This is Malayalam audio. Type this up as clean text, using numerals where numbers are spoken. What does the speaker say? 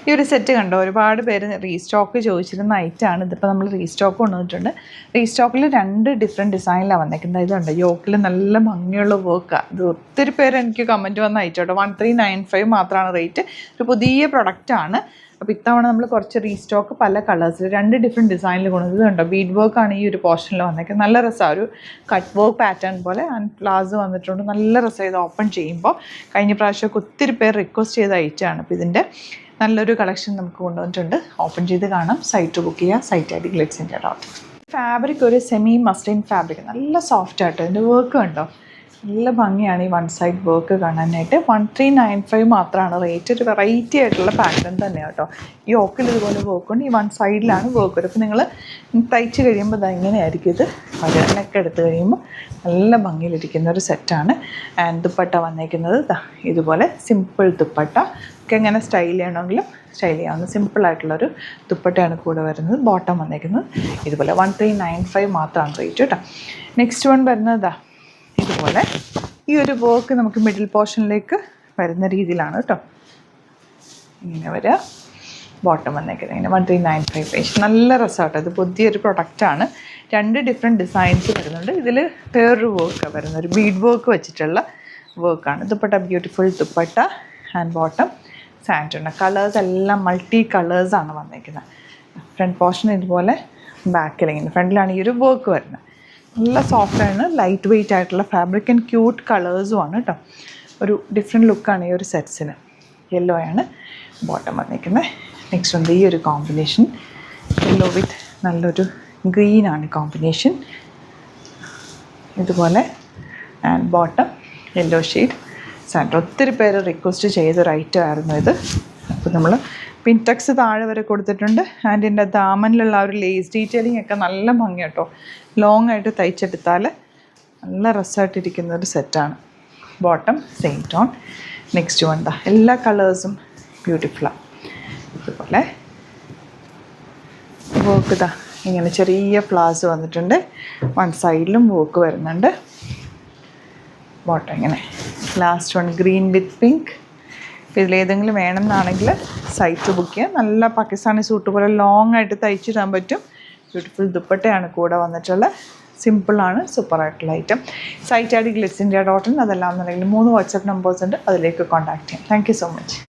ഈ ഒരു സെറ്റ് കണ്ടോ, ഒരുപാട് പേര് റീസ്റ്റോക്ക് ചോദിച്ചിരുന്ന ഐറ്റമാണ്. ഇതിപ്പോൾ നമ്മൾ റീസ്റ്റോക്ക് കൊണ്ടുവന്നിട്ടുണ്ട്. റീസ്റ്റോക്കിൽ 2 ഡിഫറെൻറ്റ് ഡിസൈനിലാണ് വന്നേക്കുന്നത്. ഇതുണ്ട്, യോക്കിൽ നല്ല ഭംഗിയുള്ള വർക്കാണ്. ഇത് ഒത്തിരി പേര് എനിക്ക് കമൻറ്റ് വന്ന ഐറ്റം കേട്ടോ. 1395 മാത്രമാണ് റേറ്റ്. ഒരു പുതിയ പ്രൊഡക്റ്റാണ്. അപ്പോൾ ഇത്തവണ നമ്മൾ കുറച്ച് റീസ്റ്റോക്ക് പല കളേഴ്സിൽ 2 ഡിഫറെൻറ്റ് ഡിസൈനിൽ കൊണ്ടുവന്നത് കണ്ടോ. ബീഡ് വർക്കാണ് ഈ ഒരു പോർഷനിൽ വന്നേക്കുന്നത്. നല്ല രസമാണ്, ഒരു കട്ട് വർക്ക് പാറ്റേൺ പോലെ ആൻഡ് പ്ലാസ് വന്നിട്ടുണ്ട്. നല്ല രസമാണ് ഇത് ഓപ്പൺ ചെയ്യുമ്പോൾ. കഴിഞ്ഞ പ്രാവശ്യമൊക്കെ ഒത്തിരി പേർ റിക്വസ്റ്റ് ചെയ്ത ഐറ്റമാണ്. അപ്പോൾ ഇതിൻ്റെ നല്ലൊരു കളക്ഷൻ നമുക്ക് കൊണ്ടുവന്നിട്ടുണ്ട്. ഓപ്പൺ ചെയ്ത് കാണാം. സൈറ്റ് ബുക്ക് ചെയ്യുക. Site I D glitz.in. Fabric ഒരു സെമി മസ്ലിൻ ഫാബ്രിക്, നല്ല സോഫ്റ്റ് ആയിട്ട്. ഇതിൻ്റെ വർക്ക് കണ്ടോ, നല്ല ഭംഗിയാണ് ഈ 1 സൈഡ് വർക്ക് കാണാനായിട്ട്. 1395 മാത്രമാണ് റേറ്റ്. ഒരു വെറൈറ്റി ആയിട്ടുള്ള പാറ്റേൺ തന്നെയാണ് കേട്ടോ. ഈ ഓക്കിൽ ഇതുപോലെ വർക്കുണ്ട്. ഈ 1 സൈഡിലാണ് വർക്ക് വരും. അപ്പോൾ നിങ്ങൾ തയ്ച്ച് കഴിയുമ്പോൾ ഇത് ഇങ്ങനെയായിരിക്കും. ഇത് വരനൊക്കെ എടുത്ത് കഴിയുമ്പോൾ നല്ല ഭംഗിയിലിരിക്കുന്ന ഒരു സെറ്റാണ്. ആൻഡ് ദുപ്പട്ട വന്നേക്കുന്നത് ഇതുപോലെ സിമ്പിൾ ദുപ്പട്ട. ഒക്കെ എങ്ങനെ സ്റ്റൈൽ ചെയ്യണമെങ്കിലും സ്റ്റൈൽ ചെയ്യാവുന്ന സിമ്പിളായിട്ടുള്ളൊരു ദുപ്പട്ടയാണ് കൂടെ വരുന്നത്. ബോട്ടം വന്നേക്കുന്നത് ഇതുപോലെ 1395 മാത്രമാണ് റേറ്റ് കേട്ടോ. നെക്സ്റ്റ് വൺ വരുന്നത് ഇതുപോലെ ഈ ഒരു വർക്ക് നമുക്ക് മിഡിൽ പോർഷനിലേക്ക് വരുന്ന രീതിയിലാണ് കേട്ടോ. ഇങ്ങനെ വരിക. ബോട്ടം വന്നേക്കുന്നത് ഇങ്ങനെ 1395. നല്ല രസമാട്ടോ. ഇത് പുതിയൊരു പ്രൊഡക്റ്റാണ്. 2 ഡിഫറെൻറ്റ് ഡിസൈൻസ് വരുന്നുണ്ട്. ഇതിൽ വേറൊരു വർക്കാണ് വരുന്നത്, ഒരു ബീഡ് വർക്ക് വെച്ചിട്ടുള്ള വർക്കാണ്. Dupatta beautiful dupatta and bottom സാൻഡുണ്ട്. കളേഴ്സ് എല്ലാം മൾട്ടി കളേഴ്സാണ് വന്നേക്കുന്നത്. ഫ്രണ്ട് പോർഷൻ ഇതുപോലെ, ബാക്കിൽ ഇങ്ങനെ. ഫ്രണ്ടിലാണ് ഈ ഒരു വർക്ക് വരുന്നത്. നല്ല സോഫ്റ്റാണ്, ലൈറ്റ് വെയ്റ്റ് ആയിട്ടുള്ള ഫാബ്രിക് ആൻഡ് ക്യൂട്ട് കളേഴ്സുമാണ് കേട്ടോ. ഒരു ഡിഫറെൻറ്റ് ലുക്കാണ് ഈ ഒരു സെറ്റ്സിന്. യെല്ലോ ആണ് ബോട്ടം വന്നിരിക്കുന്നത്. നെക്സ്റ്റ് ഉണ്ട് ഈ ഒരു കോമ്പിനേഷൻ, യെല്ലോ വിത്ത് നല്ലൊരു ഗ്രീനാണ് കോമ്പിനേഷൻ. ഇതുപോലെ and bottom yellow shade sand. ഒത്തിരി പേര് റിക്വസ്റ്റ് ചെയ്തൊരു ഐറ്റം ആയിരുന്നു ഇത്. അപ്പോൾ നമ്മൾ പിൻടെക്സ് താഴെ വരെ കൊടുത്തിട്ടുണ്ട്. ആൻഡ് ഇതിൻ്റെ ദാമനിലുള്ള ആ ഒരു ലേസ് ഡീറ്റെയിലിംഗ് ഒക്കെ നല്ല ഭംഗി കേട്ടോ. ലോങ് ആയിട്ട് തയ്ച്ചെടുത്താൽ നല്ല രസമായിട്ടിരിക്കുന്ന ഒരു സെറ്റാണ്. Bottom same tone. നെക്സ്റ്റ് വേണ്ട എല്ലാ കളേഴ്സും ബ്യൂട്ടിഫുള്ളാണ്. ഇതുപോലെ വർക്ക് ഇങ്ങനെ ചെറിയ ഫ്ലവേഴ്സ് വന്നിട്ടുണ്ട്. 1 സൈഡിലും വർക്ക് വരുന്നുണ്ട്. ബോട്ടം ഇങ്ങനെ. ലാസ്റ്റ് വൺ ഗ്രീൻ വിത്ത് പിങ്ക്. അപ്പോൾ ഇതിലേതെങ്കിലും വേണമെന്നാണെങ്കിൽ സൈറ്റ് ബുക്ക് ചെയ്യുക. നല്ല പാകിസ്ഥാനി സൂട്ട് പോലെ ലോങ് ആയിട്ട് തയ്ച്ചിടാൻ പറ്റും. ബ്യൂട്ടിഫുൾ ദുപ്പട്ടയാണ് കൂടെ വന്നിട്ടുള്ളത്. സിമ്പിളാണ്, സൂപ്പറായിട്ടുള്ള ഐറ്റം. Site I D glitz.in. അതെല്ലാം എന്നുണ്ടെങ്കിൽ 3 വാട്സാപ്പ് നമ്പേഴ്സ് ഉണ്ട്, അതിലേക്ക് കോൺടാക്ട് ചെയ്യാം. Thank you so much.